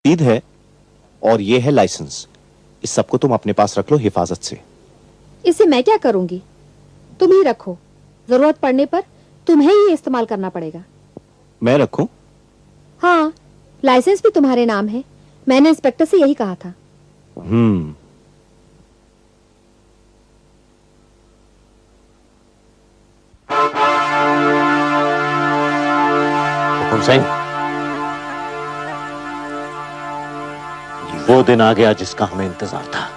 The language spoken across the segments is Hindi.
रसीद है और ये है लाइसेंस। इस सबको तुम अपने पास रख लो हिफाजत से। इसे मैं क्या करूंगी? तुम ही रखो, जरूरत पड़ने पर तुम्हें ही इस्तेमाल करना पड़ेगा। मैं रखूं? हाँ, लाइसेंस भी तुम्हारे नाम है। मैंने इंस्पेक्टर से यही कहा था। हुकुम सिंह, वो दिन आ गया जिसका हमें इंतजार था।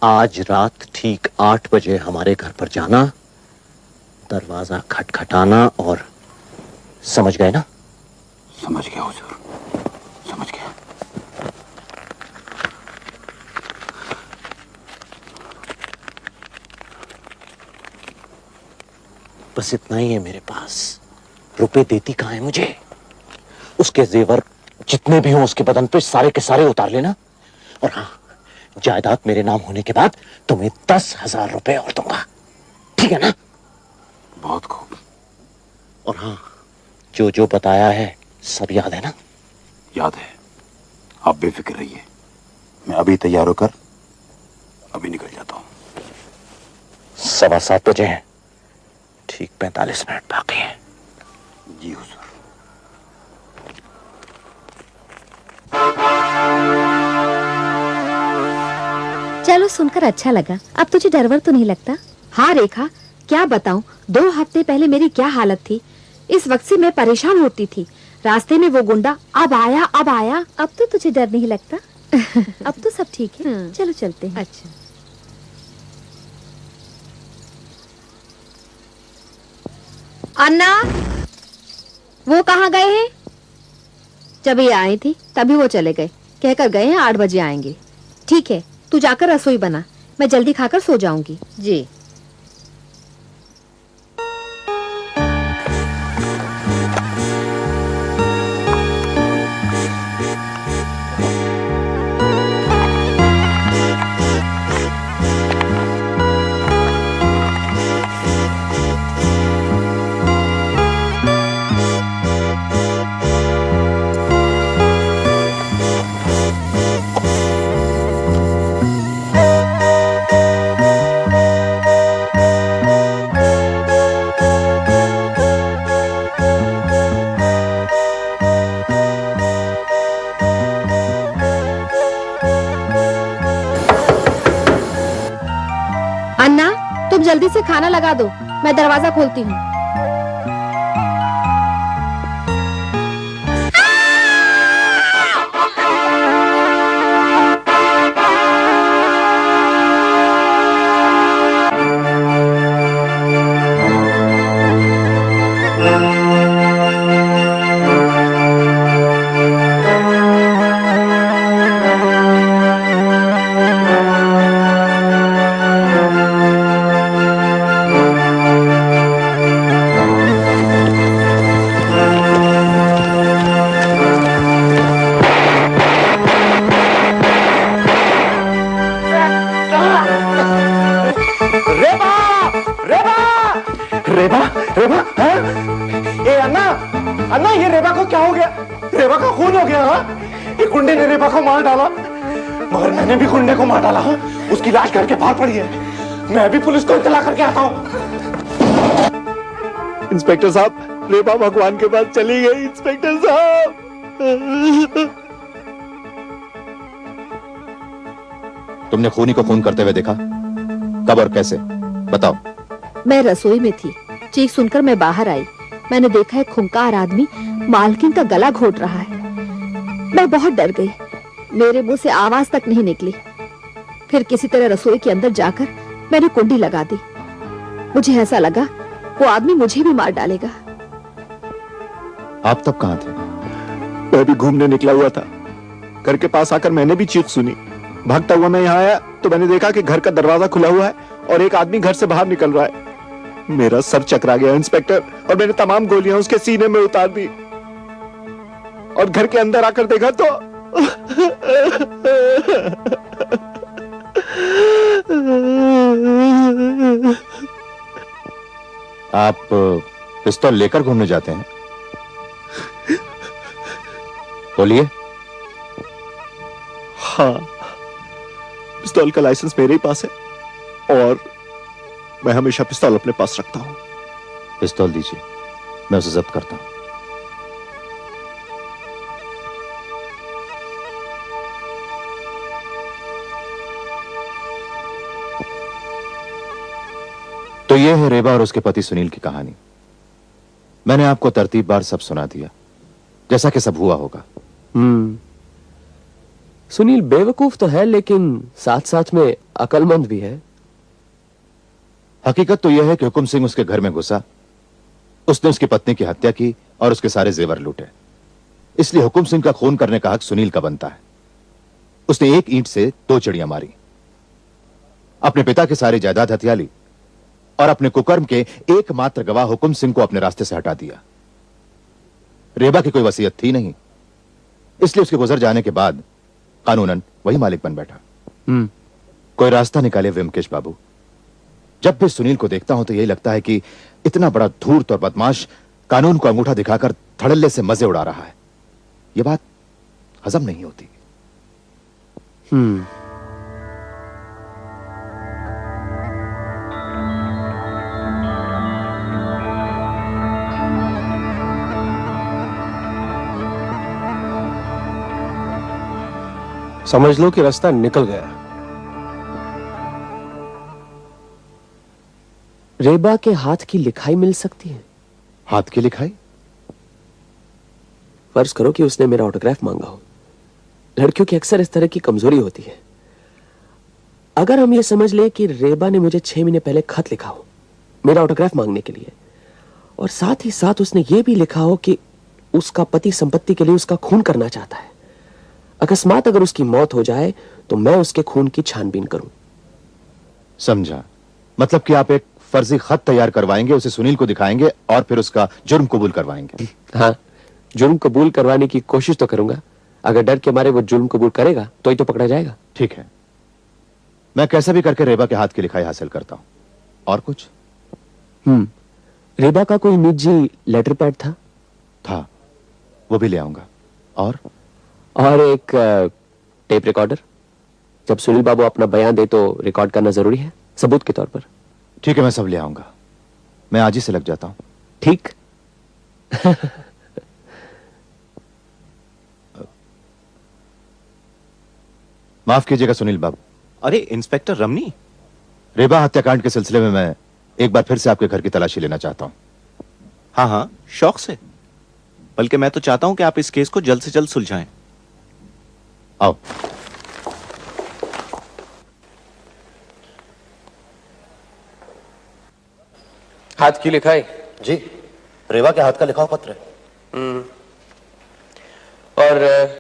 आज रात ठीक 8 बजे हमारे घर पर जाना, दरवाजा खटखटाना और समझ गए ना? समझ गया हुजूर, समझ गया। बस इतना ही है मेरे पास। रुपए देती कहां है मुझे? उसके जेवर जितने भी हों उसके बदन पे सारे के सारे उतार लेना। और हाँ, जायदाद मेरे नाम होने के बाद तुम्हें 10,000 रुपए और दूंगा, ठीक है ना? बहुत खूब। और हाँ, जो जो बताया है सब याद है ना? याद है। आप बेफिक्र रहिए, मैं अभी तैयार होकर अभी निकल जाता हूं। 7:15 बजे हैं, ठीक 45 मिनट बाकी हैं। जी हुजूर। चलो, सुनकर अच्छा लगा। अब तुझे डर वर तो नहीं लगता? हाँ रेखा, क्या बताऊं, 2 हफ्ते पहले मेरी क्या हालत थी। इस वक्त से मैं परेशान होती थी। रास्ते में वो गुंडा अब आया अब आया। अब तो तुझे डर नहीं लगता? अब तो सब ठीक है। चलो चलते हैं। अच्छा। अन्ना, वो कहाँ गए हैं? जब ये आई थी तभी वो चले गए। कहकर गए हैं 8 बजे आएंगे। ठीक है, तू जाकर रसोई बना, मैं जल्दी खाकर सो जाऊंगी। जी। अन्ना, तुम जल्दी से खाना लगा दो, मैं दरवाजा खोलती हूँ। रेबा, रेबा, हाँ? ए अन्ना, अन्ना ये रेबा को क्या हो गया? रेबा का खून हो गया, हाँ? ये गुंडे ने रेबा को मार डाला, मगर मैंने भी गुंडे को मार डाला, हाँ? उसकी लाश घर के बाहर पड़ी है। मैं भी पुलिस को इत्तला करके आता हूँ। इंस्पेक्टर साहब, रेबा भगवान के पास चली गई। इंस्पेक्टर साहब, तुमने खूनी को खून करते हुए देखा? कब और कैसे, बताओ। मैं रसोई में थी, चीख सुनकर मैं बाहर आई। मैंने देखा एक खूंखार आदमी मालकिन का गला घोट रहा है। मैं बहुत डर गई, मेरे मुंह से आवाज तक नहीं निकली। फिर किसी तरह रसोई के अंदर जाकर मैंने कुंडी लगा दी। मुझे ऐसा लगा वो आदमी मुझे भी मार डालेगा। आप तब कहां थे? मैं भी घूमने निकला हुआ था। घर के पास आकर मैंने भी चीख सुनी। भागता हुआ मैं यहाँ आया तो मैंने देखा कि घर का दरवाजा खुला हुआ है और एक आदमी घर से बाहर निकल रहा है। मेरा सर चकरा गया इंस्पेक्टर, और मैंने तमाम गोलियां उसके सीने में उतार दी और घर के अंदर आकर देखा तो आप पिस्तौल लेकर घूमने जाते हैं? बोलिए, हाँ, पिस्तौल का लाइसेंस मेरे ही पास है और मैं हमेशा पिस्तौल अपने पास रखता हूं। पिस्तौल दीजिए, मैं उसे जब्त करता हूं। तो यह है रेबा और उसके पति सुनील की कहानी। मैंने आपको तरतीबवार सब सुना दिया, जैसा कि सब हुआ होगा। सुनील बेवकूफ तो है, लेकिन साथ साथ में अकलमंद भी है। हकीकत तो यह है कि हुकुम सिंह उसके घर में घुसा, उसने उसकी पत्नी की हत्या की और उसके सारे जेवर लूटे। इसलिए हुकुम सिंह का खून करने का हक सुनील का बनता है। उसने एक ईंट से दो चिड़ियां मारी, अपने पिता की सारी जायदाद हथिया ली और अपने कुकर्म के एकमात्र गवाह हुकुम सिंह को अपने रास्ते से हटा दिया। रेबा की कोई वसीयत थी नहीं, इसलिए उसके गुजर जाने के बाद कानूनन वही मालिक बन बैठा। कोई रास्ता निकाले व्यंकेश बाबू। जब भी सुनील को देखता हूं तो यही लगता है कि इतना बड़ा धूर्त और बदमाश कानून को अंगूठा दिखाकर धड़ल्ले से मजे उड़ा रहा है। यह बात हजम नहीं होती। समझ लो कि रास्ता निकल गया। रेबा के हाथ की लिखाई मिल सकती है। हाथ की लिखाई? फर्ज करो कि उसने मेरा ऑटोग्राफ मांगा हो। लड़कियों की अक्सर इस तरह की कमजोरी होती है। अगर हम ये समझ लें कि रेबा ने मुझे 6 महीने पहले खत लिखा हो मेरा ऑटोग्राफ मांगने के लिए, और साथ ही साथ उसने ये भी लिखा हो कि उसका पति संपत्ति के लिए उसका खून करना चाहता है, अकस्मात अगर उसकी मौत हो जाए तो मैं उसके खून की छानबीन करूं। समझा। मतलब कि आप एक फर्जी खत तैयार करवाएंगे, उसे सुनील को दिखाएंगे और फिर उसका जुर्म कबूल करवाएंगे। हाँ, जुर्म कबूल करवाने की कोशिश तो करूंगा। अगर डर के मारे वो जुर्म कबूल करेगा तो ही तो पकड़ा जाएगा। ठीक है, मैं कैसे भी करके रेबा के हाथ की लिखाई हासिल करता हूं। और कुछ? रेबा का कोई निजी लेटर पैड था? वो भी ले आऊंगा। और एक टेप रिकॉर्डर। जब सुनील बाबू अपना बयान दे तो रिकॉर्ड करना जरूरी है, सबूत के तौर पर। ठीक है, मैं सब ले आऊंगा। मैं आज ही से लग जाता हूं। ठीक। माफ कीजिएगा सुनील बाबू। अरे इंस्पेक्टर रमनी, रेबा हत्याकांड के सिलसिले में मैं एक बार फिर से आपके घर की तलाशी लेना चाहता हूं। हाँ हाँ, शौक से। बल्कि मैं तो चाहता हूं कि आप इस केस को जल्द से जल्द सुलझाएं। आओ। हाथ की लिखाई? जी, रेबा के हाथ का लिखा हुआ पत्र है। और